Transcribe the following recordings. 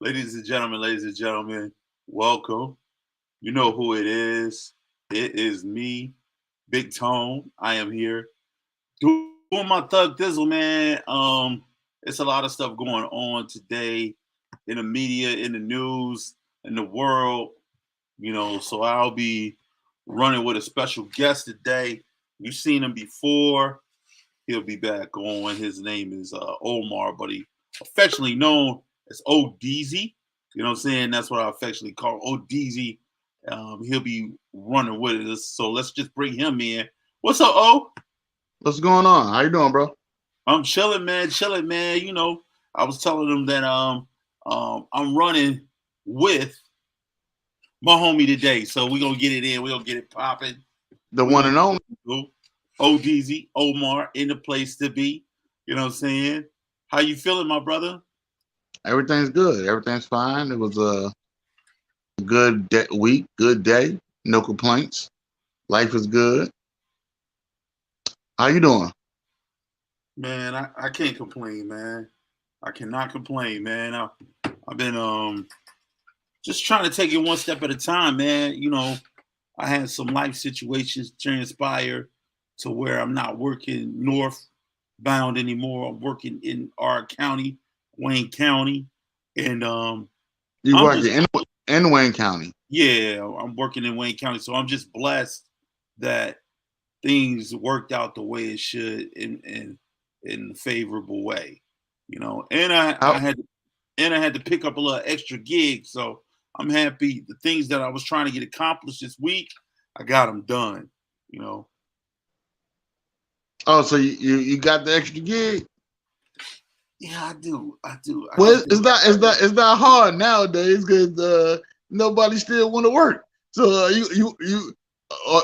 Ladies and gentlemen, welcome. You know who it is. It is me, Big Tone. I am here doing my thug thizzle, man. It's a lot of stuff going on today in the media, in the news, in the world. So I'll be running with a special guest today. You've seen him before. He'll be back on. His name is Omar, but he affectionately known as ODZ. You know what I'm saying? That's what I affectionately call ODZ. He'll be running with us. So let's just bring him in. What's up, O? What's going on? How you doing, bro? I'm chilling, man. Chilling, man. I was telling him that I'm running with my homie today. So we're gonna get it in. We're gonna get it popping. The one and only. ODZ, Omar, in the place to be. You know what I'm saying? How you feeling, my brother? Everything's good. Everything's fine. It was a good week, good day. No complaints. Life is good. How you doing? Man, I can't complain, man. I cannot complain, man. I've been just trying to take it one step at a time, man. I had some life situations transpire to where I'm not working northbound anymore. I'm working in our county, Wayne County, and You working in Wayne County? Yeah, I'm working in Wayne County, so I'm just blessed that things worked out the way it should in a favorable way, And I had to pick up a little extra gig, so I'm happy. The things that I was trying to get accomplished this week, I got them done. Oh, so you got the extra gig? Yeah, I do. Well, it's not hard nowadays because nobody still want to work. So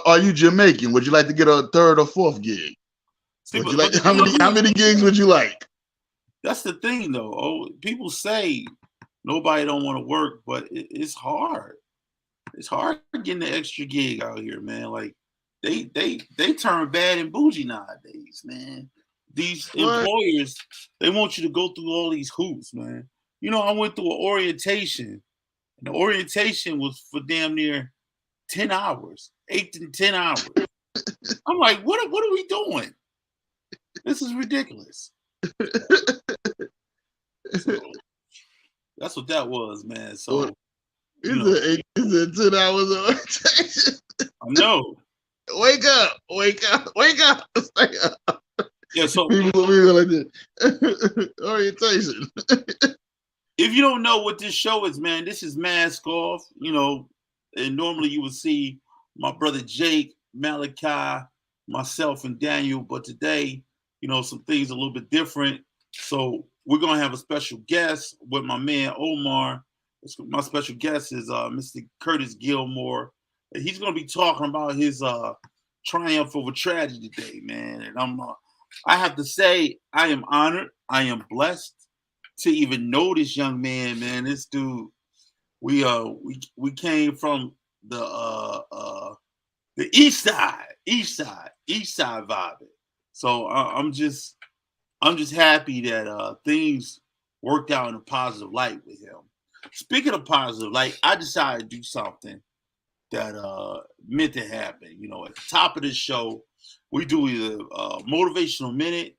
are you Jamaican? Would you like to get a third or fourth gig? How many gigs would you like? That's the thing, though. Oh, people say nobody don't want to work, but it's hard. It's hard getting the extra gig out here, man. Like they turn bad and bougie nowadays, man. These employers, they want you to go through all these hoops, man. I went through an orientation, and the orientation was for damn near 10 hours, 8 to 10 hours. I'm like, what are we doing? This is ridiculous. So, that's what that was, man. So it's a 10 hours orientation. I know. Wake up. Stay up. Yeah, so people like that. Orientation. If you don't know what this show is, man, this is Mask Off. And normally you would see my brother Jake, Malachi, myself, and Daniel. But today, some things a little bit different. So we're gonna have a special guest with my man Omar. My special guest is Mr. Curtis Gilmore. And he's gonna be talking about his triumph over tragedy today, man. And I have to say, I am honored. I am blessed to even know this young man, man. This dude, we came from the east side vibing. So I'm just happy that things worked out in a positive light with him. Speaking of positive light, I decided to do something that meant to happen. At the top of this show, we do either motivational minute,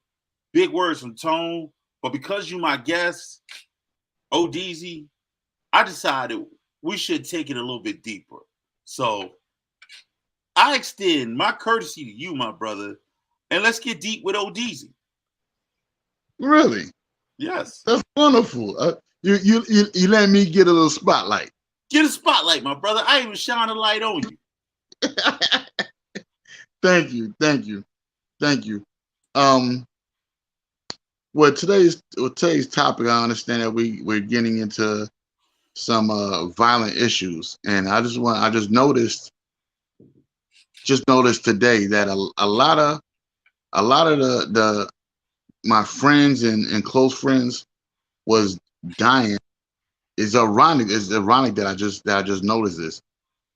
big words from Tone, but because you my guest, ODZ, I decided we should take it a little bit deeper. So I extend my courtesy to you, my brother, and let's get deep with ODZ. Really? Yes. That's wonderful. You let me get a little spotlight. Get a spotlight, my brother. I even shine a light on you. Thank you. Well, today's topic, I understand that we're getting into some violent issues, and I just noticed today that a lot of the my friends and close friends was dying. It's ironic that I just noticed this.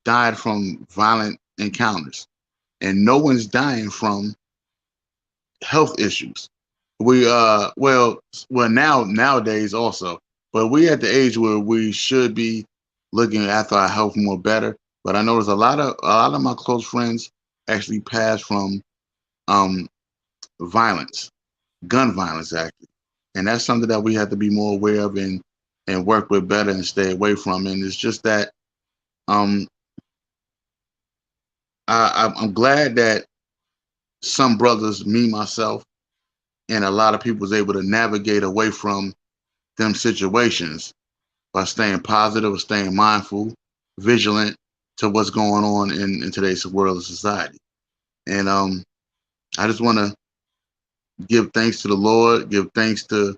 Died from violent encounters, and no one's dying from health issues. We well nowadays also, but we at the age where we should be looking after our health more better. But I noticed a lot of my close friends actually passed from um violence, gun violence actually, and that's something that we have to be more aware of and work with better and stay away from. And it's just that um I'm glad that some brothers, me myself, and a lot of people was able to navigate away from them situations by staying positive or staying mindful, vigilant to what's going on in today's world and society. And I just want to give thanks to the Lord, give thanks to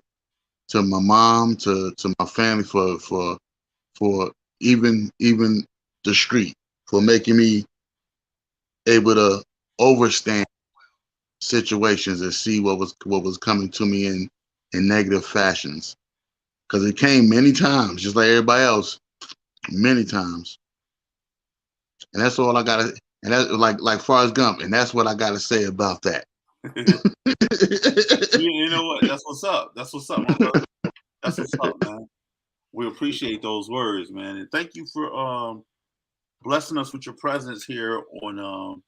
my mom, to my family for even the street for making me able to overstand situations and see what was coming to me in negative fashions. Because it came many times, just like everybody else, many times. And that's all I gotta. And that's like Forrest Gump, and that's what I gotta say about that. You know what? That's what's up. That's what's up, my brother. That's what's up, man. We appreciate those words, man, and thank you for blessing us with your presence here on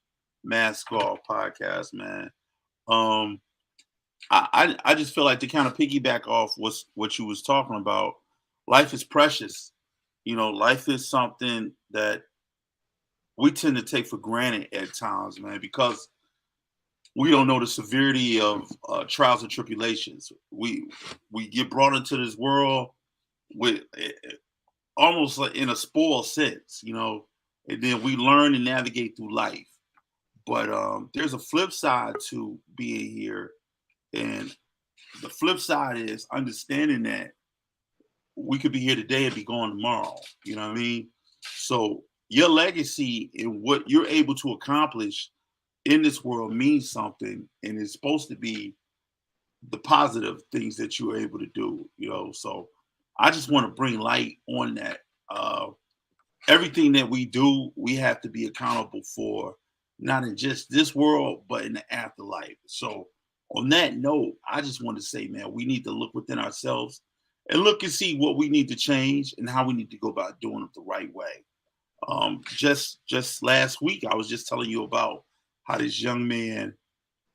Mass Golf Podcast, man. Um, I just feel like to kind of piggyback off what you was talking about. Life is precious. You know, life is something that we tend to take for granted at times, man, because we don't know the severity of trials and tribulations. We get brought into this world with almost like in a spoiled sense, you know, and then we learn and navigate through life. But there's a flip side to being here, and the flip side is understanding that we could be here today and be gone tomorrow. You know what I mean? So your legacy and what you're able to accomplish in this world means something, and it's supposed to be the positive things that you are able to do. You know, so I just want to bring light on that. Everything that we do, we have to be accountable for, not in just this world, but in the afterlife. So on that note, I just want to say, man, we need to look within ourselves and look and see what we need to change and how we need to go about doing it the right way. Just last week, I was just telling you about how this young man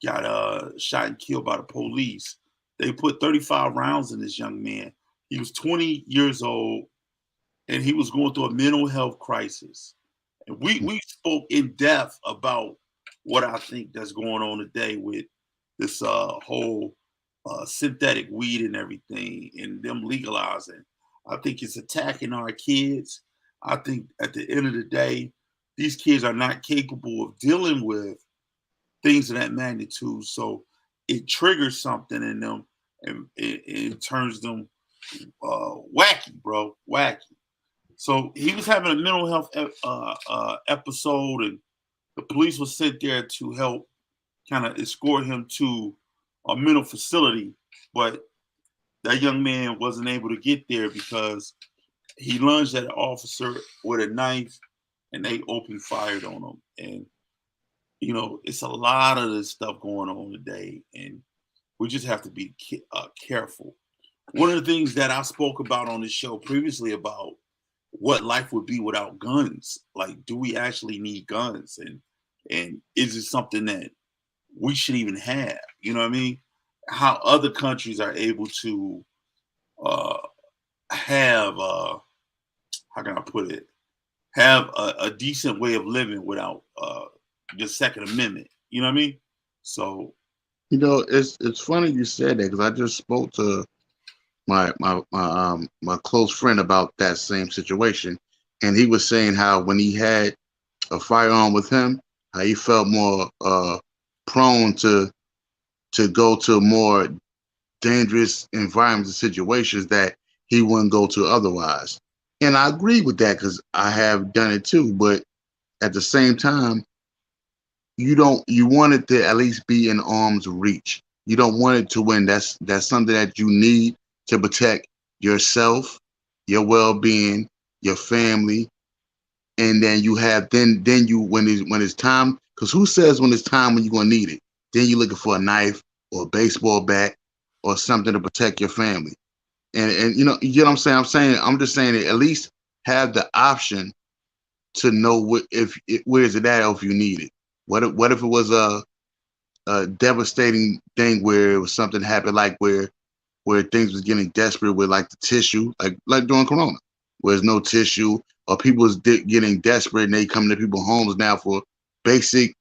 got shot and killed by the police. They put 35 rounds in this young man. He was 20 years old, and he was going through a mental health crisis. And we spoke in depth about what I think that's going on today with this whole synthetic weed and everything, and them legalizing. I think it's attacking our kids. I think at the end of the day, these kids are not capable of dealing with things of that magnitude. So it triggers something in them, and it turns them wacky, bro, wacky. So he was having a mental health episode, and the police was sent there to help kind of escort him to a mental facility. But that young man wasn't able to get there because he lunged at an officer with a knife, and they opened fire on him. And you know, it's a lot of this stuff going on today, and we just have to be careful. One of the things that I spoke about on this show previously about what life would be without guns. Like, do we actually need guns? And is it something that we should even have? You know what I mean? How other countries are able to have how can I put it? Have a decent way of living without the Second Amendment. You know what I mean? So You know, it's funny you said that because I just spoke to my close friend about that same situation, and he was saying how when he had a firearm with him, how he felt more prone to go to more dangerous environments and situations that he wouldn't go to otherwise. And I agree with that because I have done it too. But at the same time, you want it to at least be in arm's reach. You don't want it to win. That's something that you need to protect yourself, your well-being, your family, and then you have then you when it's time, because who says when it's time when you're gonna need it? Then you're looking for a knife or a baseball bat or something to protect your family. And you get what I'm saying? I'm just saying that at least have the option to know where is it at or if you need it. What if it was a devastating thing where it was something happened like where things was getting desperate with like the tissue, like during Corona, where there's no tissue, or people was getting desperate and they come to people's homes now for basic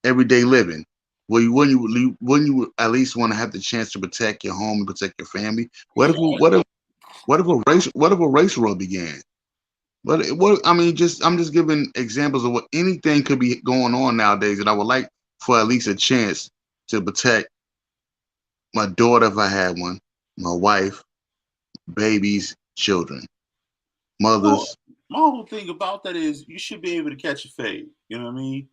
everyday living. Wouldn't you at least want to have the chance to protect your home and protect your family? What if a race war began? I mean, I'm just giving examples of what anything could be going on nowadays, and I would like for at least a chance to protect my daughter if I had one, my wife, babies, children, mothers. My whole thing about that is you should be able to catch a fade. You know what I mean?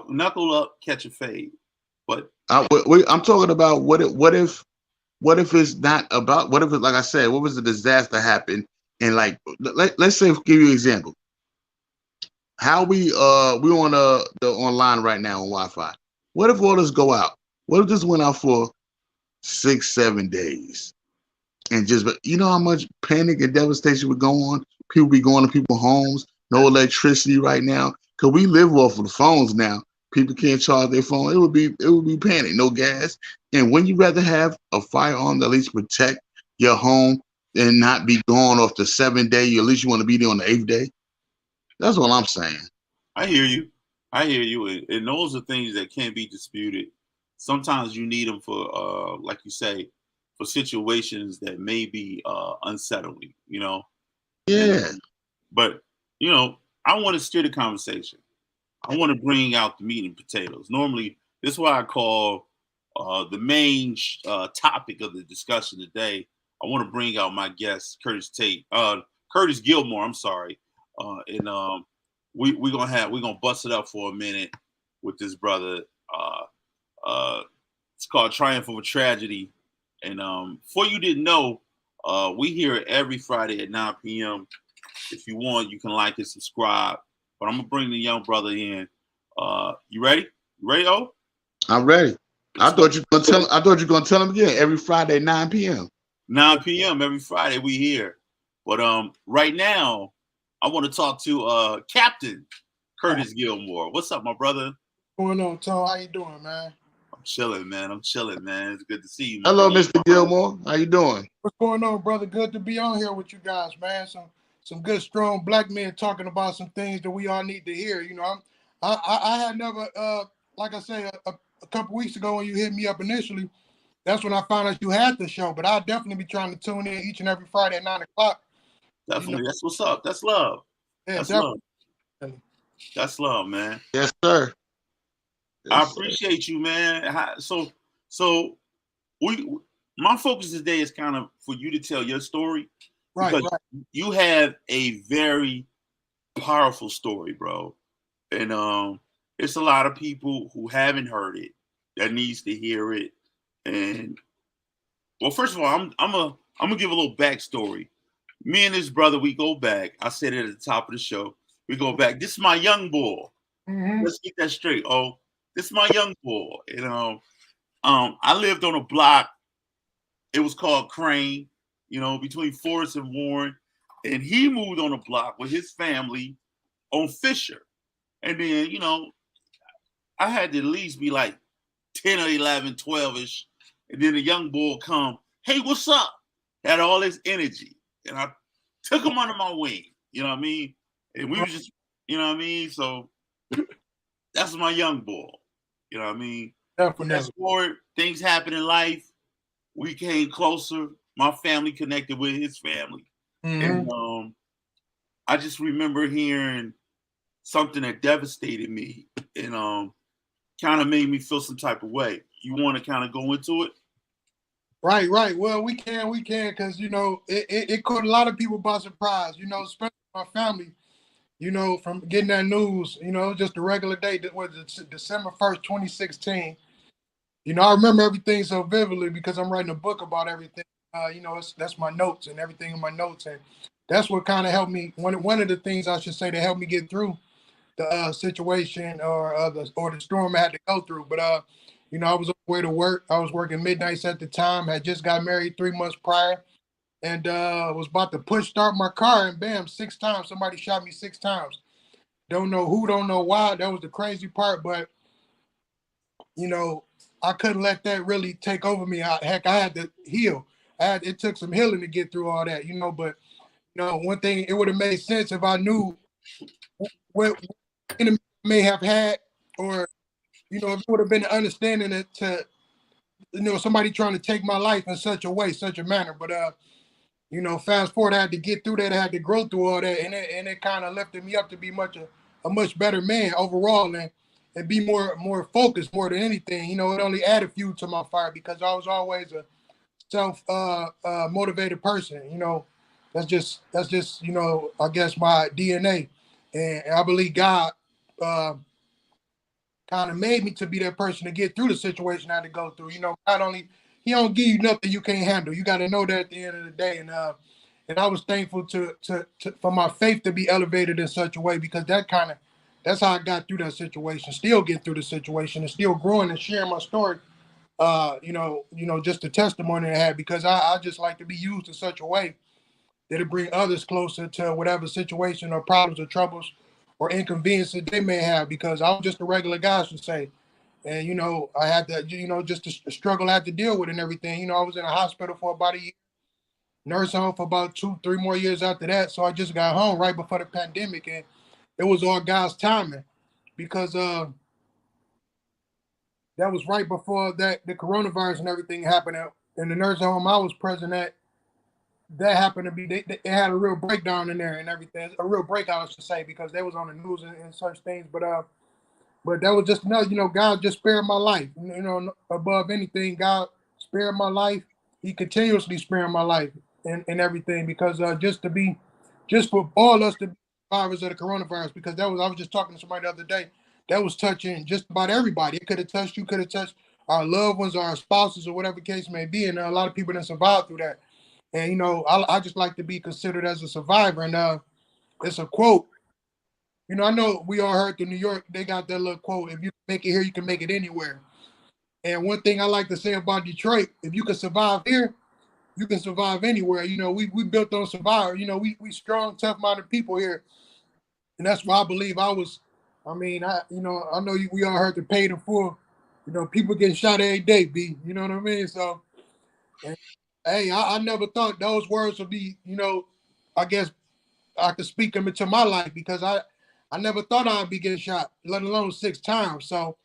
Knuckle up, catch a fade. But I'm talking about what if it's not about, what if it, like I said, what was the disaster happened, and like let's say, give you an example. How we on the online right now on Wi-Fi. What if all this go out? What if this went out for 6-7 days, and just, you know how much panic and devastation would go on? People be going to people's homes, no electricity right now, because we live off of the phones now. People can't charge their phone. It would be panic, no gas. And wouldn't you rather have a firearm to at least protect your home and not be gone off the 7th day? At least you want to be there on the 8th day. That's what I'm saying. I hear you. And those are things that can't be disputed. Sometimes you need them for, like you say, for situations that may be unsettling, you know? Yeah. But, you know, I want to steer the conversation. I want to bring out the meat and potatoes. Normally, this is why I call the main topic of the discussion today. I want to bring out my guest, Curtis Gilmore. I'm sorry, and we're gonna bust it up for a minute with this brother. It's called TriumphOvaTragedy, and for you didn't know, we here every Friday at 9 p.m. If you want, you can like and subscribe. But I'm gonna bring the young brother in. You ready? You ready, O? I'm ready. I thought you were gonna tell him again every Friday, 9 p.m. 9 p.m. every Friday we here. But right now, I want to talk to Captain Curtis Gilmore. What's up, my brother? What's going on, Tom? How you doing, man? I'm chilling, man. It's good to see you, Hello, brother. Mr. Gilmore. How you doing? What's going on, brother? Good to be on here with you guys, man. Some good, strong black men talking about some things that we all need to hear. You know, I had never, like I say, a couple weeks ago when you hit me up initially, that's when I found out you had the show. But I'll definitely be trying to tune in each and every Friday at 9 o'clock. Definitely, you know? That's what's up. That's love. Yeah, that's definitely. Love. That's love, man. Yes, sir. I appreciate you, man. So my focus today is kind of for you to tell your story. Right. You have a very powerful story, bro. And it's a lot of people who haven't heard it that needs to hear it. And well, first of all, I'm gonna give a little backstory. Me and this brother, we go back. I said it at the top of the show. We go back. This is my young boy. Mm-hmm. Let's get that straight. Oh, this is my young boy. And I lived on a block. It was called Crane, you know, between Forest and Warren. And he moved on a block with his family on Fisher. And then, you know, I had to at least be like 10 or 11, 12-ish. And then the young boy come, hey, what's up? Had all this energy. And I took him under my wing. You know what I mean? And we were just, you know what I mean? So that's my young boy. You know what I mean? Fast forward, things happen in life. We came closer. My family connected with his family. Mm-hmm. And I just remember hearing something that devastated me and kind of made me feel some type of way. You want to kind of go into it? Right. Well, we can, because, you know, it caught a lot of people by surprise, you know, especially my family, you know, from getting that news, you know, just a regular day. That was December 1st, 2016. You know, I remember everything so vividly because I'm writing a book about everything. You know, that's my notes and everything in my notes. And that's what kind of helped me. One of the things I should say that helped me get through the situation or the storm I had to go through. But, You know, I was on the way to work. I was working midnights at the time. Had just got married 3 months prior, and was about to push start my car, and bam, 6 times somebody shot me 6 times. Don't know who, don't know why. That was the crazy part, but you know, I couldn't let that really take over me. Heck, I had to heal. It took some healing to get through all that, you know. But you know, one thing, it would have made sense if I knew what enemy I may have had, or you know, if it would have been understanding it to, you know, somebody trying to take my life in such a way, such a manner. But you know, fast forward, I had to get through that. I had to grow through all that, and it kind of lifted me up to be a much better man overall, and be more focused more than anything. You know, it only added fuel to my fire because I was always a self motivated person. You know, that's just you know, I guess my DNA, and I believe God kind of made me to be that person to get through the situation I had to go through. You know, not only He don't give you nothing you can't handle. You got to know that at the end of the day, and I was thankful to for my faith to be elevated in such a way, because that's how I got through that situation. Still get through the situation and still growing and sharing my story. You know, just the testimony I had, because I just like to be used in such a way that it bring others closer to whatever situation or problems or troubles or inconveniences they may have. Because I was just a regular guy, I should say. And, you know, I had to, you know, just the struggle I had to deal with and everything. You know, I was in a hospital for about a year, nurse home for about 2-3 more years after that. So I just got home right before the pandemic, and it was all God's timing, because that was right before that the coronavirus and everything happened. In the nursing home I was present at, that happened to be, they had a real breakdown in there and everything, a real breakout, I should say, because they was on the news and such things. But that was just another, you know, God just spared my life. You know, above anything, God spared my life. He continuously spared my life and everything, because just for all us to be survivors of the coronavirus, because I was just talking to somebody the other day, that was touching just about everybody. It could have touched you, could have touched our loved ones, our spouses, or whatever the case may be. And a lot of people didn't survive through that. And, you know, I just like to be considered as a survivor. And it's a quote. You know, I know we all heard the New York, they got that little quote: if you can make it here, you can make it anywhere. And one thing I like to say about Detroit, if you can survive here, you can survive anywhere. You know, we built on survivor. You know, we strong, tough-minded people here. And that's why I believe I was, I mean, I know we all heard the paid in full. You know, people getting shot every day, B. You know what I mean? So, and, hey, I never thought those words would be, you know, I guess I could speak them into my life, because I never thought I'd be getting shot, let alone 6 times. So,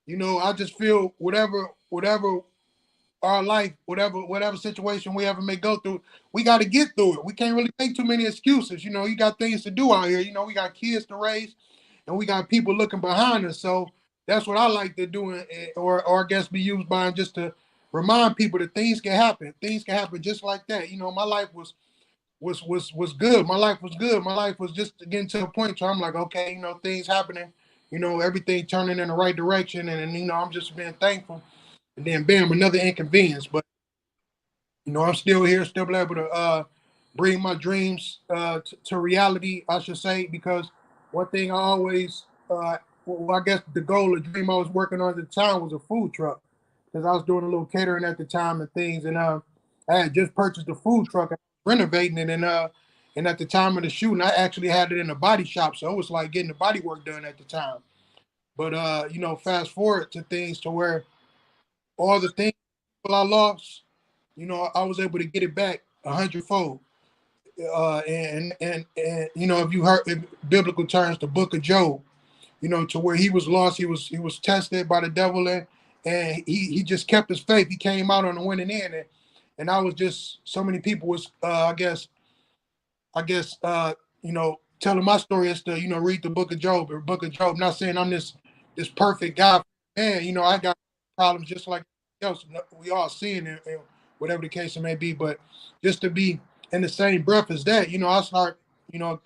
you know, I just feel whatever our life, whatever situation we ever may go through, we got to get through it. We can't really make too many excuses. You know, you got things to do out here. You know, we got kids to raise, and we got people looking behind us. So that's what I like to do, or I guess be used by, just to remind people that things can happen. Things can happen just like that. You know, my life was good. My life was good. My life was just getting to a point where I'm like, okay, you know, things happening, you know, everything turning in the right direction, and you know, I'm just being thankful. And then bam, another inconvenience. But you know, I'm still here, still able to bring my dreams to reality, I should say, because one thing I always well, I guess the goal, the dream I was working on at the time was a food truck, because I was doing a little catering at the time and things, and I had just purchased a food truck and renovating it, and at the time of the shooting, I actually had it in a body shop, so it was like getting the body work done at the time. But you know, fast forward to things to where all the things I lost, you know, I was able to get it back 100-fold. And you know, if you heard in biblical terms, the book of Job, you know, to where he was lost, he was tested by the devil, and he just kept his faith. He came out on the winning end, and I was just, so many people was you know, telling my story is to, you know, read the book of Job, or book of Job. Not saying I'm this perfect guy, man. You know, I got problems just like else. We all seeing it, and whatever the case it may be. But just to be in the same breath as that, you know, I start, you know,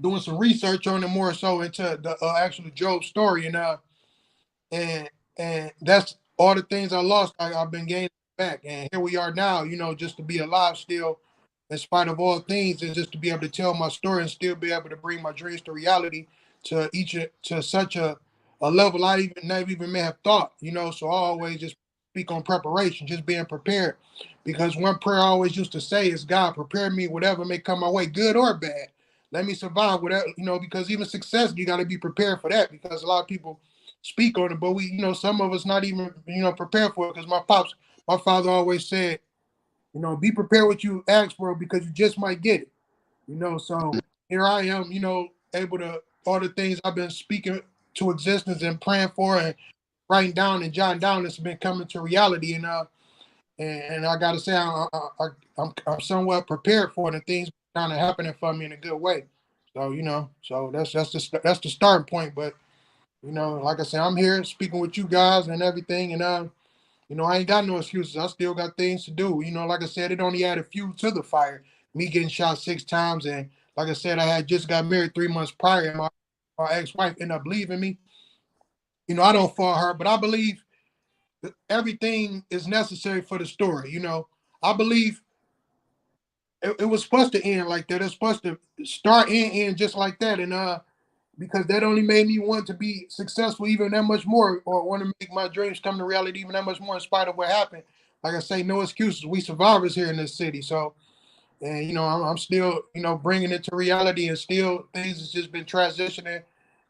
doing some research on it, more so into the actual Job story, and that's all the things I lost. I've been gaining back, and here we are now. You know, just to be alive still, in spite of all things, and just to be able to tell my story and still be able to bring my dreams to reality to such a a level I never even may have thought, you know. So I always just speak on preparation, just being prepared. Because one prayer I always used to say is, God, prepare me whatever may come my way, good or bad. Let me survive whatever, you know, because even success, you got to be prepared for that, because a lot of people speak on it, but we, you know, some of us not even, you know, prepared for it. Because my father always said, you know, be prepared what you ask for, because you just might get it, you know. So here I am, you know, able to, all the things I've been speaking to existence and praying for and writing down and jotting down, it's been coming to reality. And I gotta say, I'm somewhat prepared for it, and things kind of happening for me in a good way. So you know, so that's the starting point. But you know, like I said, I'm here speaking with you guys and everything, and you know, I ain't got no excuses. I still got things to do. You know, like I said, it only added fuel to the fire. Me getting shot 6 times, and like I said, I had just got married 3 months prior, and my ex-wife ended up leaving me. You know, I don't fault her, but I believe that everything is necessary for the story. You know, I believe it was supposed to end like that. It's supposed to start and end just like that. And because that only made me want to be successful even that much more, or want to make my dreams come to reality even that much more in spite of what happened. Like I say, no excuses. We survivors here in this city. So, and you know, I'm still, you know, bringing it to reality, and still things has just been transitioning.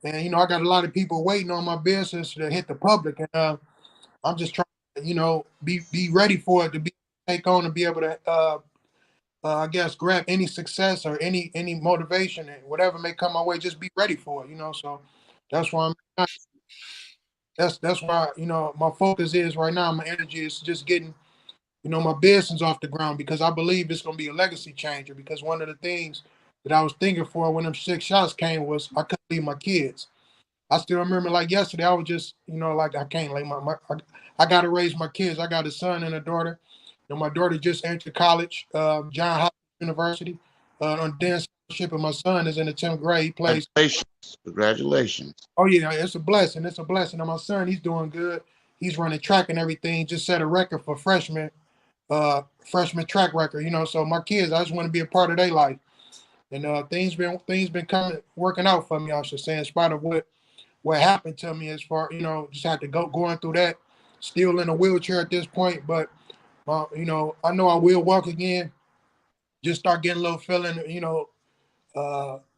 And you know, I got a lot of people waiting on my business to hit the public, and I'm just trying to, you know, be ready for it, to be take on and be able to I guess grab any success or any motivation, and whatever may come my way, just be ready for it, you know. So that's why that's why, you know, my focus is right now. My energy is just getting, you know, my business off the ground, because I believe it's gonna be a legacy changer. Because one of the things that I was thinking for when them 6 shots came was I couldn't leave my kids. I still remember like yesterday. I was just, you know, like I can't like I got to raise my kids. I got a son and a daughter. And my daughter just entered college, John Hopkins University, on dance scholarship, and my son is in the 10th grade. He plays. Congratulations. Oh yeah, it's a blessing. It's a blessing. And my son, he's doing good. He's running track and everything. Just set a record for freshman track record. You know, so my kids, I just want to be a part of their life. And things been coming working out for me, I should say, in spite of what happened to me, as far, you know, just had to going through that, still in a wheelchair at this point. But you know I will walk again. Just start getting a little feeling, you know,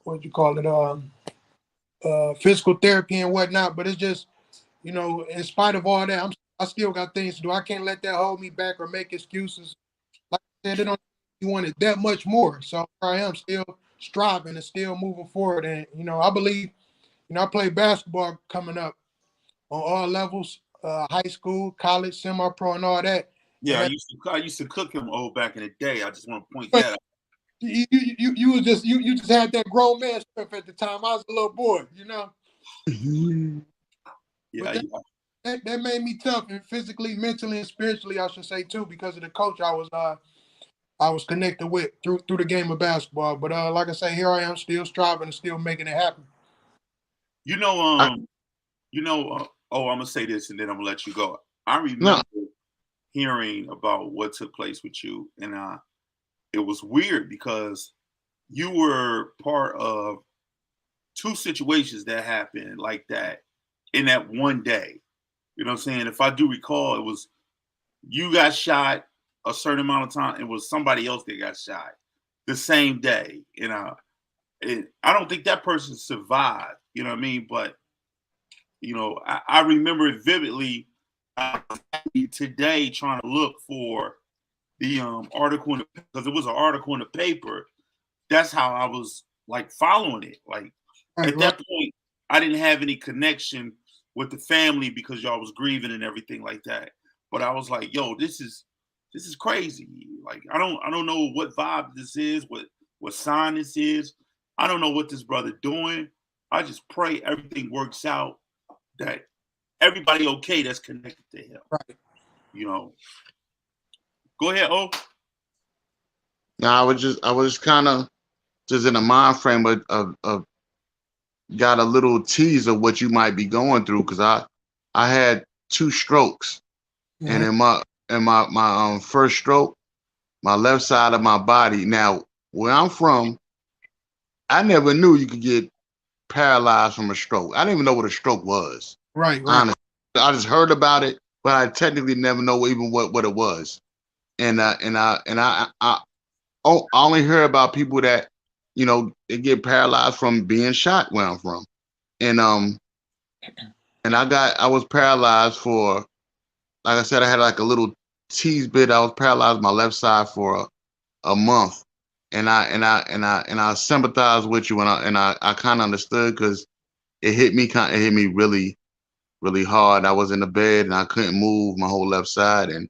what you call it, physical therapy and whatnot. But it's just, you know, in spite of all that, I still got things to do. I can't let that hold me back or make excuses. Like I said, it don't you want it that much more. So I am still striving and still moving forward. And you know, I believe, you know, I play basketball coming up on all levels, high school, college, semi-pro, and all that. Yeah, And I used to cook him back in the day. I just want to point that out. you was just you just had that grown man stuff at the time. I was a little boy, you know. Yeah, That made me tough, and physically, mentally, and spiritually, I should say too, because of the coach I was connected with through the game of basketball. But like I say, here I am, still striving and still making it happen. You know, oh, I'm gonna say this and then I'm gonna let you go. I remember hearing about what took place with you, and it was weird because you were part of 2 situations that happened like that in that one day. You know what I'm saying? If I do recall, it was you got shot a certain amount of time. It was somebody else that got shot the same day. You know, I don't think that person survived. You know what I mean? But you know, I remember it vividly. Today, trying to look for the article because it was an article in the paper. That's how I was like following it. Like at that point, I didn't have any connection with the family because y'all was grieving and everything like that. But I was like, yo, this is crazy. Like I don't know what vibe this is, what sign this is. I don't know what this brother doing. I just pray everything works out, that everybody okay that's connected to him. Right. You know. Go ahead, O. No, I was kind of just in a mind frame of got a little tease of what you might be going through, because I had 2 strokes, and in my first stroke, my left side of my body. Now, where I'm from, I never knew you could get paralyzed from a stroke. I didn't even know what a stroke was. Right. Honestly, I just heard about it, but I technically never know even what it was. And I only hear about people that, you know, they get paralyzed from being shot where I'm from. And I was paralyzed for, like I said, I had like a little tease bit. I was paralyzed my left side for a month. And I sympathize with you, and I kind of understood, because it hit me really, really hard. I was in the bed and I couldn't move my whole left side, and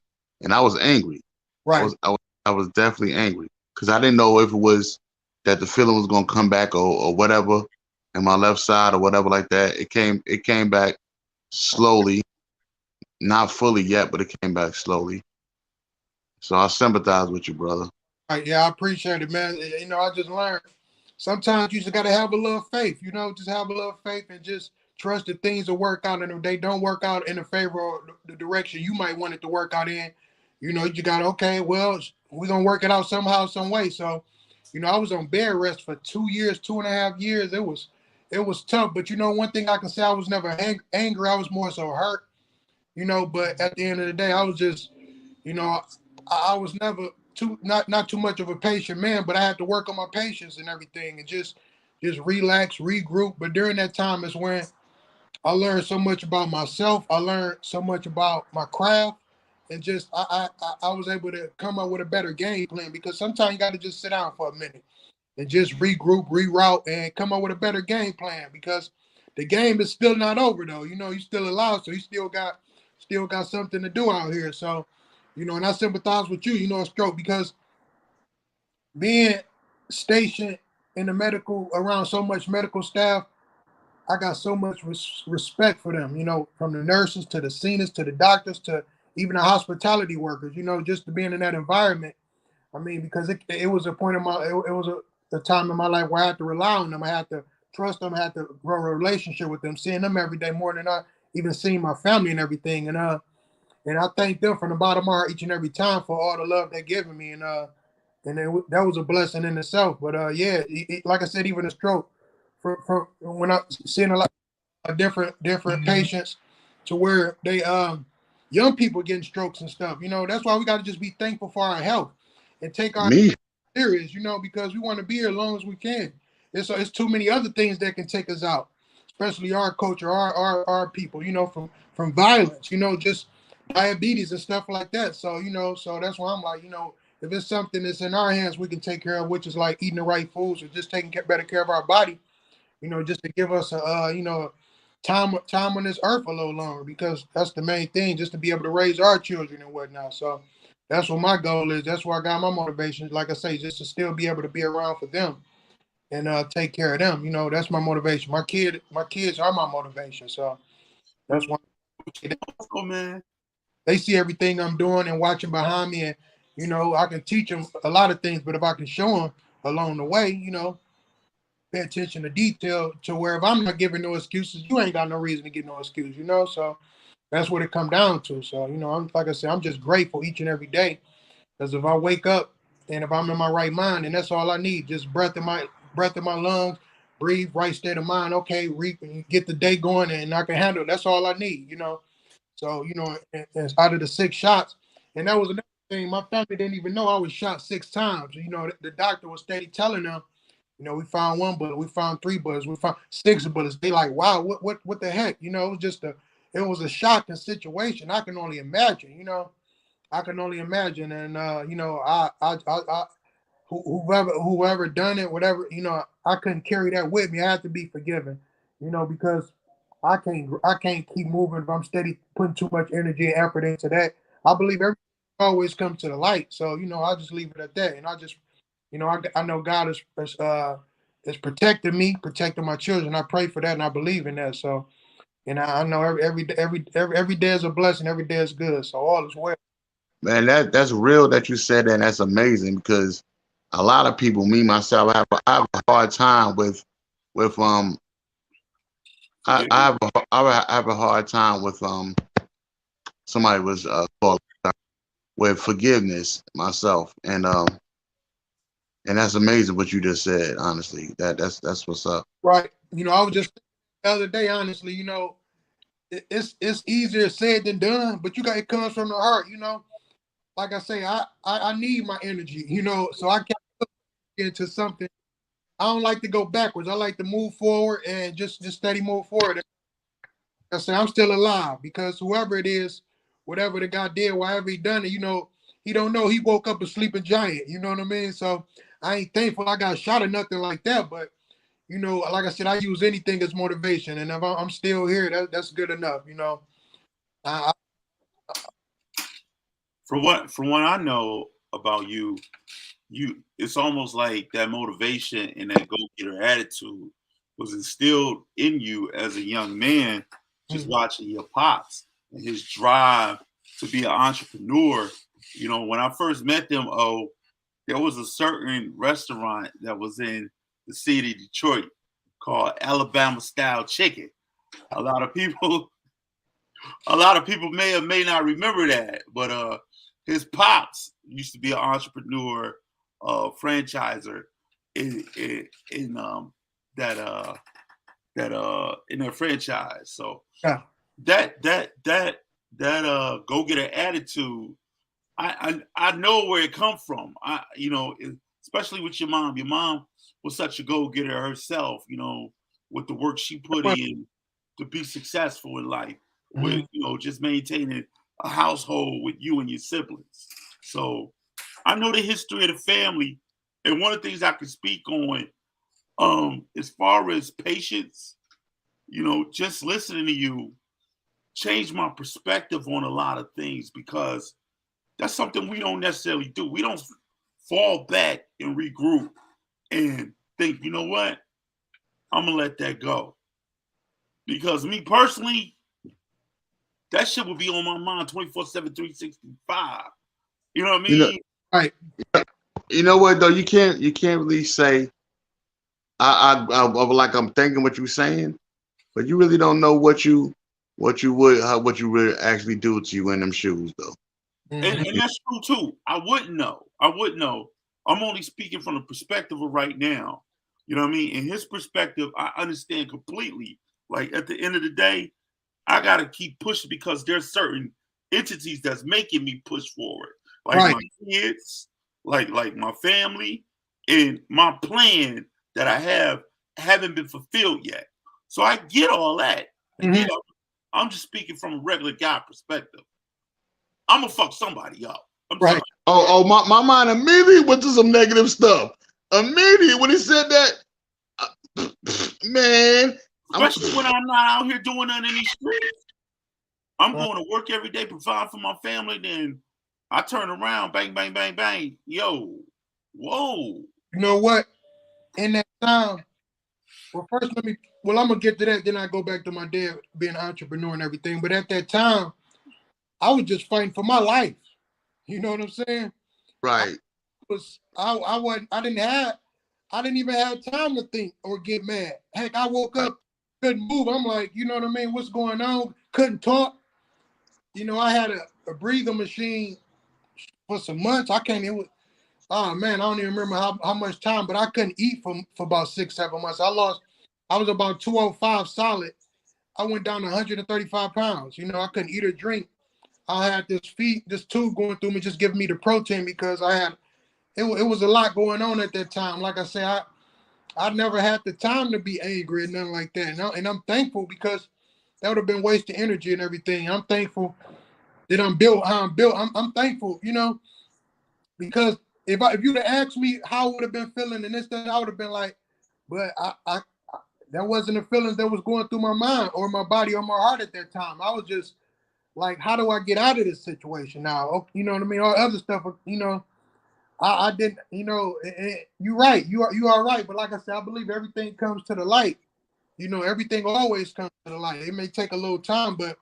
I was angry. Right. I was definitely angry, because I didn't know if it was that the feeling was gonna come back, or whatever, in my left side or whatever like that. It came back slowly, not fully yet, but it came back slowly. So I sympathize with you, brother. Right. Yeah, I appreciate it, man. You know, I just learned sometimes you just got to have a little faith, you know, just have a little faith and just trust that things will work out. And if they don't work out in the favor of the direction you might want it to work out in, you know, you got, okay, well, we're going to work it out somehow, some way. So, you know, I was on bed rest for 2 years, 2.5 years. It was tough. But, you know, one thing I can say, I was never angry. I was more so hurt, you know, but at the end of the day, I was just, you know, I was never not too much of a patient man, but I had to work on my patience and everything, and just relax, regroup. But during that time is when I learned so much about myself. I learned so much about my craft, and just I was able to come up with a better game plan, because sometimes you got to just sit down for a minute and just regroup, reroute, and come up with a better game plan, because the game is still not over though. You know, you still alive, so you still got something to do out here. So, you know, and I sympathize with you, you know, a stroke, because being stationed in the medical around so much medical staff, I got so much respect for them, you know, from the nurses to the seniors to the doctors to even the hospitality workers, you know, just to being in that environment. I mean, because it was a point in it was a time in my life where I had to rely on them. I had to trust them. I had to grow a relationship with them, seeing them every day more than I even seeing my family and everything. And I thank them from the bottom of my heart each and every time for all the love they're giving me. That was a blessing in itself. But yeah, like I said, even a stroke, for when I seeing a lot of different patients, to where they young people getting strokes and stuff. You know, that's why we got to just be thankful for our health and take our Me, serious. You know, because we want to be here as long as we can. It's too many other things that can take us out, especially our culture, our people. You know, from violence. You know, just diabetes and stuff like that. So, you know, so that's why I'm like, you know, if it's something that's in our hands, we can take care of, which is like eating the right foods or just taking better care of our body, you know, just to give us a, you know, time on this earth a little longer, because that's the main thing, just to be able to raise our children and whatnot. So that's what my goal is. That's where I got my motivation. Like I say, just to still be able to be around for them and take care of them. You know, that's my motivation. My kids are my motivation. So that's why Oh man. they see everything I'm doing and watching behind me, and you know, I can teach them a lot of things, but if I can show them along the way, you know, pay attention to detail, to where if I'm not giving no excuses, you ain't got no reason to give no excuse, you know. So that's what it come down to. So, you know, I'm like I said, I'm just grateful each and every day, because if I wake up and if I'm in my right mind, and that's all I need, just breath in my lungs, breathe, right state of mind. Okay, get the day going, and I can handle it. That's all I need, you know. So, you know, and out of the 6 shots, and that was another thing, my family didn't even know I was shot 6 times. You know, the doctor was steady telling them, you know, we found 1 bullet, we found 3 bullets, we found 6 bullets. They like, wow, what the heck? You know, it was a shocking situation. I can only imagine, you know, I can only imagine. And you know, whoever done it, whatever, you know, I couldn't carry that with me. I had to be forgiven, you know, because I can't keep moving if I'm steady putting too much energy and effort into that. I believe everything always comes to the light. So, you know, I'll just leave it at that. And I just, you know, I know God is protecting me, protecting my children. I pray for that and I believe in that. So, and I know every day is a blessing, every day is good. So all is well. man, that's real that you said that. And that's amazing, because a lot of people, me myself, I have a hard time with I have a hard time with somebody was called with forgiveness myself, and that's amazing what you just said. Honestly, that's what's up. Right. You know, I was just the other day, honestly, you know, it's easier said than done, but it comes from the heart, you know. Like I say, I need my energy, you know, so I can't get into something. I don't like to go backwards. I like to move forward and just steady move forward. I say I'm still alive because whoever it is, whatever the guy did, whatever he done it, you know, he don't know he woke up a sleeping giant. You know what I mean? So I ain't thankful I got shot or nothing like that. But you know, like I said, I use anything as motivation, and if I'm still here, that's good enough. You know. I, From what I know about you, it's almost like that motivation and that go-getter attitude was instilled in you as a young man, just watching your pops and his drive to be an entrepreneur. You know, when I first met them, there was a certain restaurant that was in the city of Detroit called Alabama Style Chicken. A lot of people may or may not remember that, but his pops used to be an entrepreneur, franchiser in that in their franchise. So yeah. that go-getter attitude, I know where it come from. You know, especially with your mom. Your mom was such a go-getter herself, you know, with the work she put in to be successful in life, with, you know, just maintaining a household with you and your siblings. So I know the history of the family, and one of the things I can speak on, as far as patience, you know, just listening to you changed my perspective on a lot of things, because that's something we don't necessarily do. We don't fall back and regroup and think, you know what, I'm gonna let that go. Because me personally, that shit would be on my mind 24/7, 365. You know what I mean? You know, Right. you know what though? You can't really say I like I'm thinking what you're saying, but you really don't know what you really actually do to you in them shoes though. And that's true too. I wouldn't know. I'm only speaking from the perspective of right now. You know what I mean? In his perspective, I understand completely. Like, at the end of the day, I gotta keep pushing because there's certain entities that's making me push forward. Like Right. my kids, like my family, and my plan that I have haven't been fulfilled yet. So I get all that. Again, I'm just speaking from a regular guy perspective. I'm gonna fuck somebody up. I'm Right. sorry. My mind immediately went to some negative stuff. Immediately when he said that, man. Especially when I'm not out here doing nothing in these streets. I'm going to work every day, provide for my family, then I turn around, bang, bang, bang, bang. Yo, whoa. You know what? In that time, well, first I'm gonna get to that. Then I go back to my dad being an entrepreneur and everything. But at that time, I was just fighting for my life. You know what I'm saying? Right. I didn't even have time to think or get mad. Heck, I woke up, couldn't move. I'm like, you know what I mean? What's going on? Couldn't talk. You know, I had a breather machine for some months. Oh man, I don't even remember how much time, but I couldn't eat for about 6-7 months. I was about 205 solid. I went down to 135 pounds. You know, I couldn't eat or drink. I had this tube going through me, just giving me the protein because it was a lot going on at that time. Like I say, I never had the time to be angry and nothing like that. And I'm thankful because that would have been wasted energy and everything. I'm thankful that I'm built how I'm built. I'm thankful, you know, because if you'd have asked me how I would have been feeling and this, that, I would have been like, but I that wasn't the feelings that was going through my mind or my body or my heart at that time. I was just like, how do I get out of this situation now? You know what I mean? All other stuff, you know, I didn't, you know, you're right. You are right. But like I said, I believe everything comes to the light. You know, everything always comes to the light. It may take a little time, but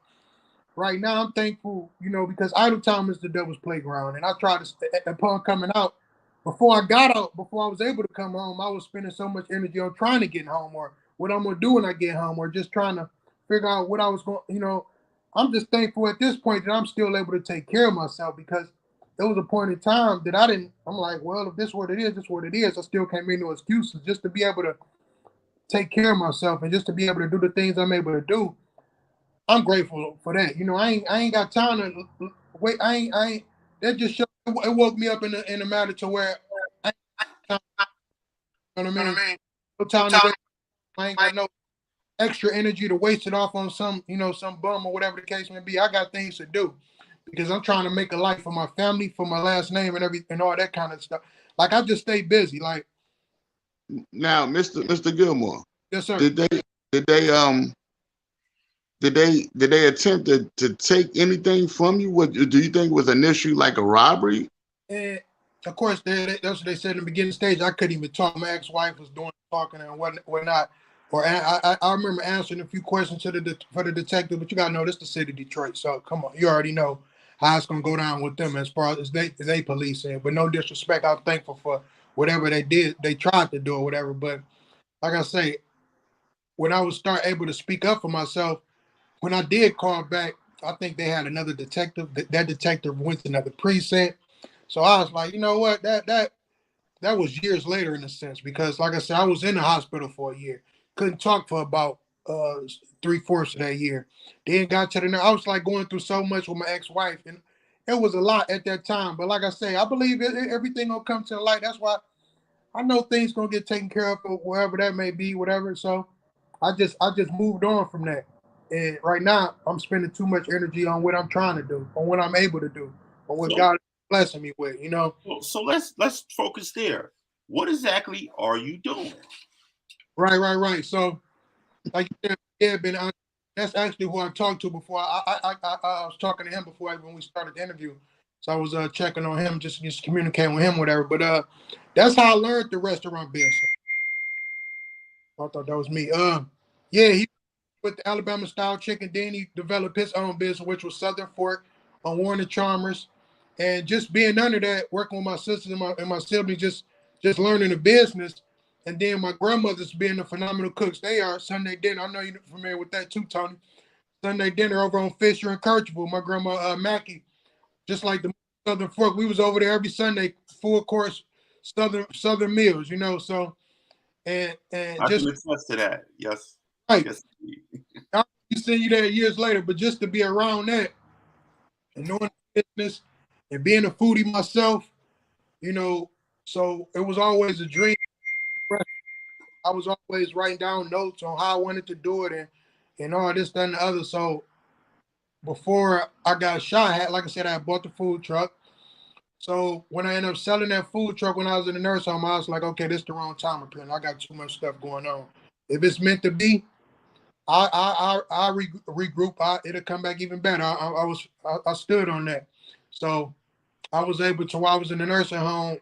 right now I'm thankful, you know, because idle time is the devil's playground. And I try to, upon coming out, before I got out, before I was able to come home, I was spending so much energy on trying to get home or what I'm going to do when I get home or just trying to figure out what I was going, you know. I'm just thankful at this point that I'm still able to take care of myself because there was a point in time that I'm like, well, if this is what it is, this is what it is. I still can't make no excuses just to be able to take care of myself and just to be able to do the things I'm able to do. I'm grateful for that. You know, I ain't got time to wait. I ain't. That just showed, it woke me up in a matter to where I ain't got time, you know what I mean. No time to wait. I ain't got no extra energy to waste it off on some, some bum or whatever the case may be. I got things to do because I'm trying to make a life for my family, for my last name, and everything, and all that kind of stuff. Like I just stay busy. Like now, Mr. Gilmore, yes, sir. did they attempt to take anything from you? What do you think was an issue like a robbery? And of course, that's what they said in the beginning stage. I couldn't even talk. My ex-wife was doing talking and whatnot. Or I remember answering a few questions for the detective, but you gotta know this is the city of Detroit. So come on, you already know how it's gonna go down with them as far as they policing. But no disrespect, I'm thankful for whatever they did, they tried to do or whatever. But like I say, when I was able to speak up for myself, when I did call back, I think they had another detective. That detective went to another precinct. So I was like, you know what, that was years later in a sense, because like I said, I was in the hospital for a year. Couldn't talk for about 3/4 of that year. Then got to I was like going through so much with my ex-wife, and it was a lot at that time. But like I say, I believe everything gonna come to the light. That's why I know things gonna get taken care of, wherever that may be, whatever. So I just moved on from that. And right now I'm spending too much energy on what I'm trying to do, on what I'm able to do, on what So, God is blessing me with, you know. so let's focus there. What exactly are you doing? Right. So like you said, yeah, been that's actually who I talked to before. I was talking to him before when we started the interview. So I was checking on him, just communicating with him, whatever. But that's how I learned the restaurant business. I thought that was me. Yeah, he with the Alabama style chicken. Then he developed his own business, which was Southern Fork on Warren and Chalmers. And just being under that, working with my sisters and my siblings, just learning the business. And then my grandmothers being the phenomenal cooks they are. Sunday dinner, I know you're familiar with that too, Tony. Sunday dinner over on Fisher and Kirchville. My grandma Mackie, just like the Southern Fork, we was over there every Sunday, full course Southern meals, you know. So and I can just attest to that. Yes. right, Yes. I'll see you there years later, but just to be around that and knowing the business and being a foodie myself, you know, so it was always a dream. I was always writing down notes on how I wanted to do it and all this, that, and the other. So before I got shot, like I said, I bought the food truck. So when I ended up selling that food truck when I was in the nurse home, I was like, okay, this is the wrong time apparently. I got too much stuff going on. If it's meant to be, I regroup. It'll come back even better. I stood on that. So I was able to, while I was in the nursing home,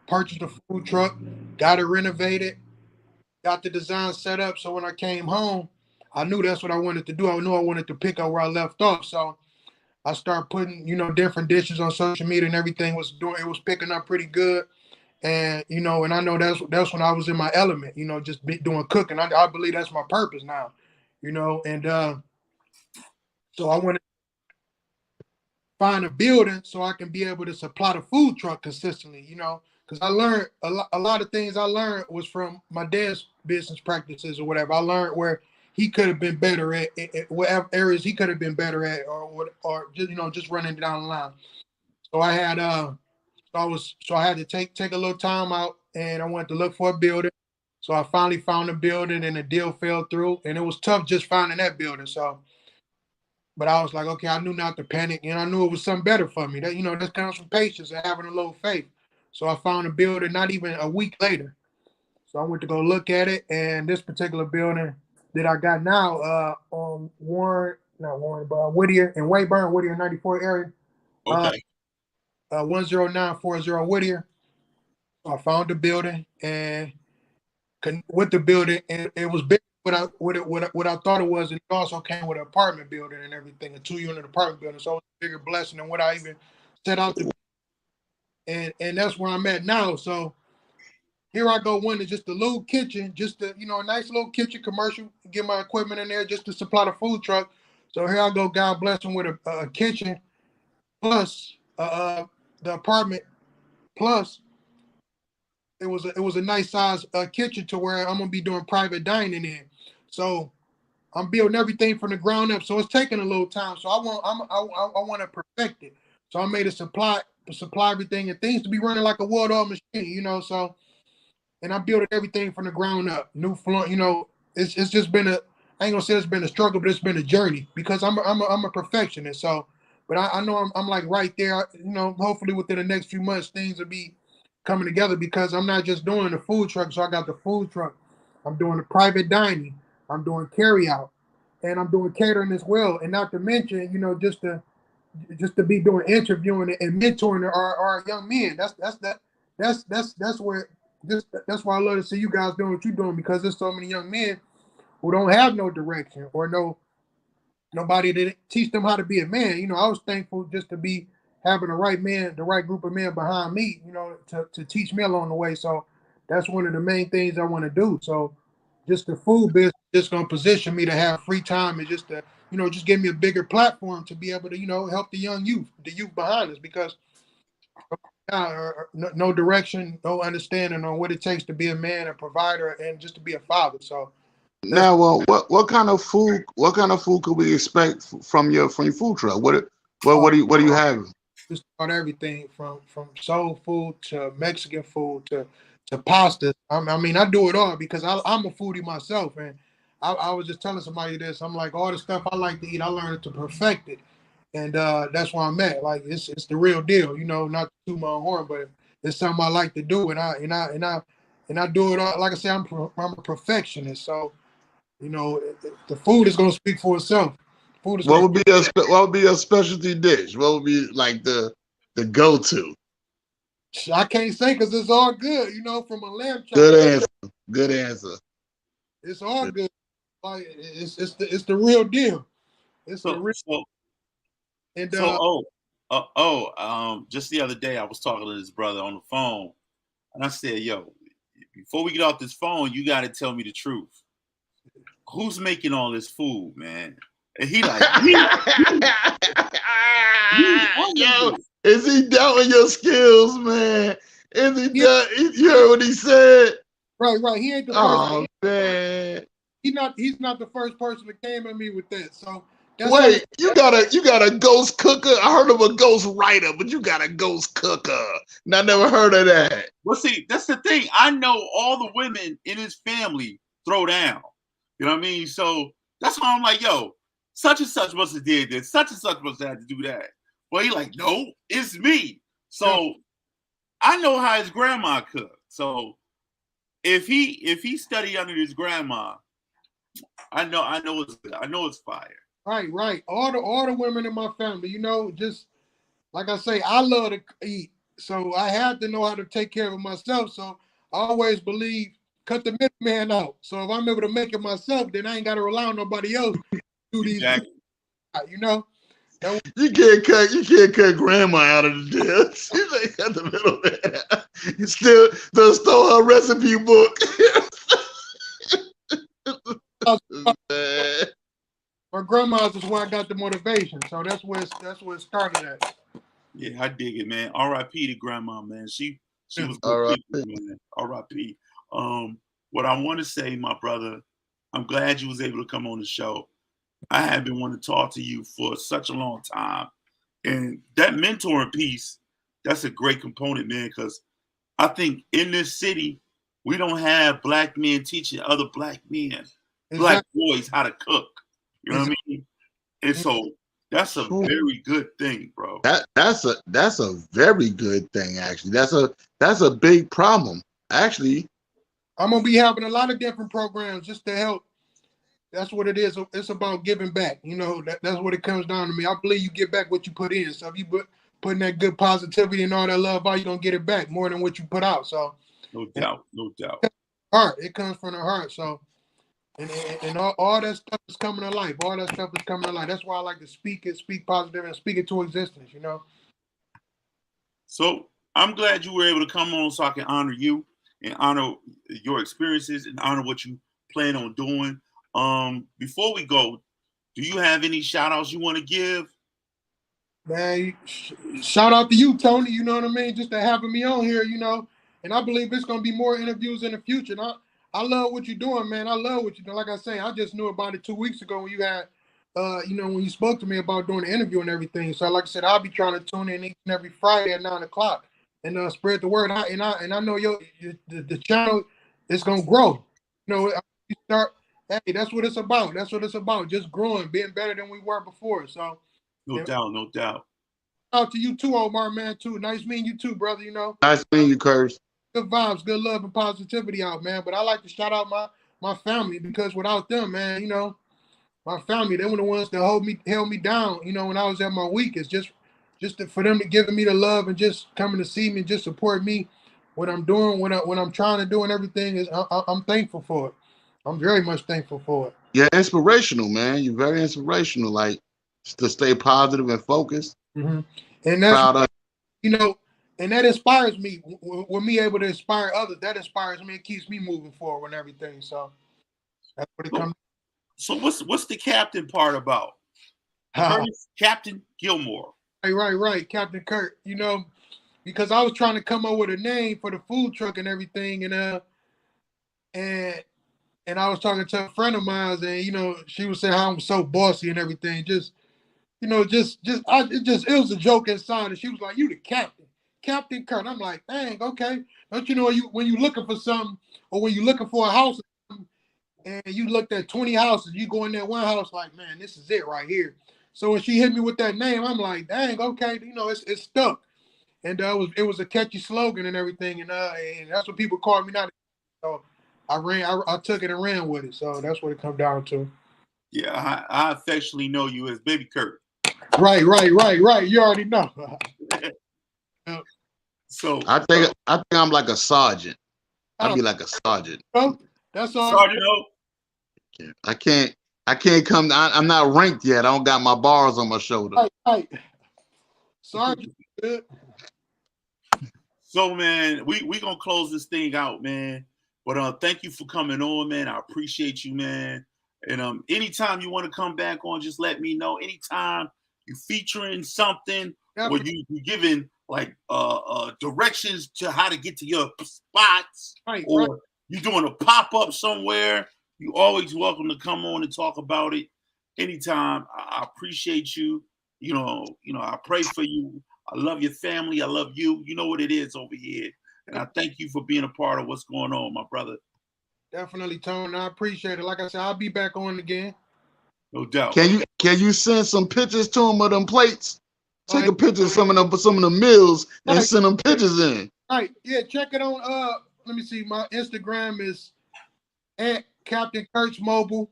purchase a food truck, got it renovated, got the design set up. So when I came home, I knew that's what I wanted to do. I knew I wanted to pick up where I left off. So I started putting, different dishes on social media and everything it was picking up pretty good. And, and I know that's when I was in my element, just doing cooking. I believe that's my purpose now, and so I want to find a building so I can be able to supply the food truck consistently, because I learned a lot of things I learned was from my dad's business practices or whatever. I learned where he could have been better at whatever areas he could have been better at, or just just running down the line. So I had so I had to take a little time out, and I went to look for a building. So I finally found a building, and the deal fell through, and it was tough just finding that building. So, but I was like, okay, I knew not to panic, and I knew it was something better for me. That comes from patience and having a little faith. So I found a building not even a week later. So I went to go look at it, and this particular building that I got now on not Warren, but Whittier and Wayburn, Whittier 94 area, Okay. 10940 Whittier. So I found the building, and with the building, and it was big. What I thought it was, and it also came with an apartment building and everything, a 2-unit apartment building. So it was a bigger blessing than what I even set out to be. And that's where I'm at now. So here I go, one is just a little kitchen, just a nice little kitchen commercial, get my equipment in there just to supply the food truck. So here I go, God bless him with a kitchen plus the apartment plus it was a nice size kitchen to where I'm gonna be doing private dining in. So I'm building everything from the ground up, so it's taking a little time. So I want to perfect it. So I made a supply everything and things to be running like a well-oiled machine, you know. So, and I built everything from the ground up. New floor, you know. It's just been a, I ain't gonna say it's been a struggle, but it's been a journey because I'm a perfectionist. So, but I know I'm like right there. You know, hopefully within the next few months things will be coming together because I'm not just doing the food truck. So I got the food truck. I'm doing the private dining. I'm doing carry out, and I'm doing catering as well. And not to mention, you know, just to be doing interviewing and mentoring our young men. That's where that's why I love to see you guys doing what you're doing because there's so many young men who don't have no direction or nobody to teach them how to be a man. You know, I was thankful just to be having the right man, the right group of men behind me, you know, to teach me along the way. So that's one of the main things I want to do. So just the food business is going to position me to have free time and just to, you know, just give me a bigger platform to be able to, you know, help the youth behind us because no direction, no understanding on what it takes to be a man, a provider, and just to be a father. So now, well, what kind of food could we expect from your food truck? What do you have? Just about everything from soul food to Mexican food to pasta. I mean, I do it all because I'm a foodie myself, and I was just telling somebody this. I'm like, all the stuff I like to eat, I learned to perfect it, and that's where I'm at. Like it's the real deal, you know. Not to toot my own horn, but it's something I like to do, and I do it all. Like I said, I'm a perfectionist, so you know, the food is gonna speak for itself. Food is What gonna. would be your specialty dish? What would be like the go-to? I can't say because it's all good, you know, from a lamb chop. Good answer. Good answer. It's all good. Like it's the real deal. It's the real. And just the other day I was talking to this brother on the phone, and I said, "Yo, before we get off this phone, you got to tell me the truth. Who's making all this food, man?" And he like, yo, is he doubting your skills, man? Is he done? You heard what he said? Right. He ain't the first. Oh man. He's not the first person that came at me with that. So wait, you got a ghost cooker? I heard of a ghost writer, but you got a ghost cooker. And I never heard of that. Well, see, that's the thing. I know all the women in his family throw down. You know what I mean? So that's why I'm like, yo, such and such must have did this. Such and such must have had to do that. Well, he like, no, it's me. So I know how his grandma cooked. So if he studied under his grandma, I know it's fire. Right. All the women in my family, you know, just like I say, I love to eat. So I have to know how to take care of myself. So I always believe cut the middleman out. So if I'm able to make it myself, then I ain't got to rely on nobody else to do these things. You know? You can't cut grandma out of the deal. She's like cut the middleman. You still stole her recipe book. My grandma's is where I got the motivation. So that's where it started at. Yeah, I dig it, man. R.I.P. to grandma, man. She was good people, man. R.I.P. What I want to say, my brother, I'm glad you was able to come on the show. I have been wanting to talk to you for such a long time. And that mentoring piece, that's a great component, man, because I think in this city, we don't have black men teaching other black men, black boys how to cook. You know what I mean? And so that's a very good thing, bro. That's a very good thing, actually. That's a big problem. Actually, I'm gonna be having a lot of different programs just to help. That's what it is. It's about giving back. You know, that's what it comes down to me. I believe you get back what you put in. So if you putting that good positivity and all that love out, you're gonna get it back more than what you put out. So no doubt. Heart. It comes from the heart. So and all that stuff is coming to life. All that stuff is coming to life. That's why I like to speak positive and speak it to existence, you know. So I'm glad you were able to come on so I can honor you and honor your experiences and honor what you plan on doing. Before we go, do you have any shout outs you want to give? Man, shout out to you, Tony. You know what I mean? Just to having me on here, you know. And I believe it's going to be more interviews in the future. And I love what you're doing, man. I love what you're doing. Like I say, I just knew about it 2 weeks ago when you had, when you spoke to me about doing the interview and everything. So, like I said, I'll be trying to tune in each and every Friday at 9:00 and spread the word. I know the channel is gonna grow. You start. Hey, that's what it's about. That's what it's about. Just growing, being better than we were before. So, No doubt, no doubt. Out to you too, Omar, man. Too nice meeting you too, brother. Nice meeting you, Curtis. Good vibes, good love, and positivity out, man. But I like to shout out my family because without them, man, my family, they were the ones that held me down, when I was at my weakest. Just for them to giving me the love and just coming to see me and just support me, what I'm doing, what I'm trying to do, and everything is. I'm thankful for it. I'm very much thankful for it. You're inspirational, man. You're very inspirational. Like to stay positive and focused. Mm-hmm. And that's Proud of and that inspires me. With me able to inspire others, that inspires me. It keeps me moving forward and everything. So that's what it comes. So what's the captain part about? Curtis, Captain Gilmore. Right, Captain Kurt. Because I was trying to come up with a name for the food truck and everything, and I was talking to a friend of mine, and she was saying how I'm so bossy and everything. It was a joke inside, and she was like, "You the Captain Kurt." I'm like, "Dang, okay." Don't you know when you looking for something, or when you looking for a house, and you looked at 20 houses, you go in that one house like, "Man, this is it right here." So when she hit me with that name, I'm like, "Dang, okay." It's stuck, and it was a catchy slogan and everything, and that's what people called me now. So I took it and ran with it. So that's what it come down to. Yeah, I affectionately know you as Baby Kurt. Right. You already know. So I think I'm like a sergeant. I'd be like a sergeant. Oh, that's all. Sergeant. I can't come. I'm not ranked yet. I don't got my bars on my shoulder. Right. Sergeant. Good. So man, we gonna close this thing out, man. But thank you for coming on, man. I appreciate you, man. And anytime you want to come back on, just let me know. Anytime you featuring something or you giving like directions to how to get to your spots, or you doing a pop-up somewhere, you always welcome to come on and talk about it anytime. I appreciate you. I pray for you. I love your family. I love you. You know what it is over here. And I thank you for being a part of what's going on, my brother. Definitely, Tone. I appreciate it. Like I said, I'll be back on again. No doubt. Can you send some pictures to him of them plates? Take a picture of some of the meals and send them pictures in. All right. Yeah, check it on. Let me see. My Instagram is at Captain Kurtz Mobile,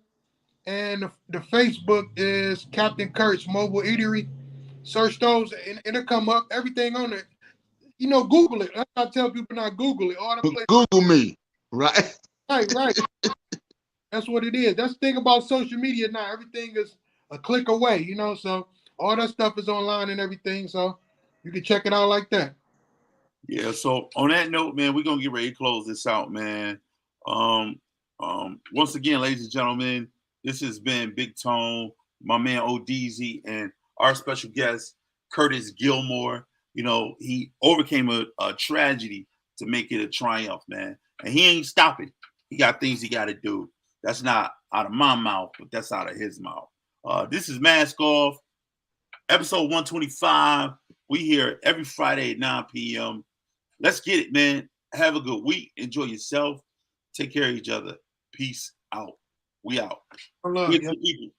and the Facebook is Captain Kurtz Mobile Eatery. Search those, and it'll come up. Everything on it. Google it. I tell people not Google it. All the places. Google me, right? Right. That's what it is. That's the thing about social media now. Everything is a click away, so all that stuff is online and everything. So you can check it out like that. Yeah. So on that note, man, we're gonna get ready to close this out, man. Once again, ladies and gentlemen, this has been Big Tone, my man ODZ, and our special guest, Curtis Gilmore. He overcame a tragedy to make it a triumph, man. And he ain't stopping. He got things he got to do. That's not out of my mouth, but that's out of his mouth. This is Mask Off, episode 125. We here every Friday at 9 p.m. Let's get it, man. Have a good week. Enjoy yourself. Take care of each other. Peace out. We out. Hello, Good people.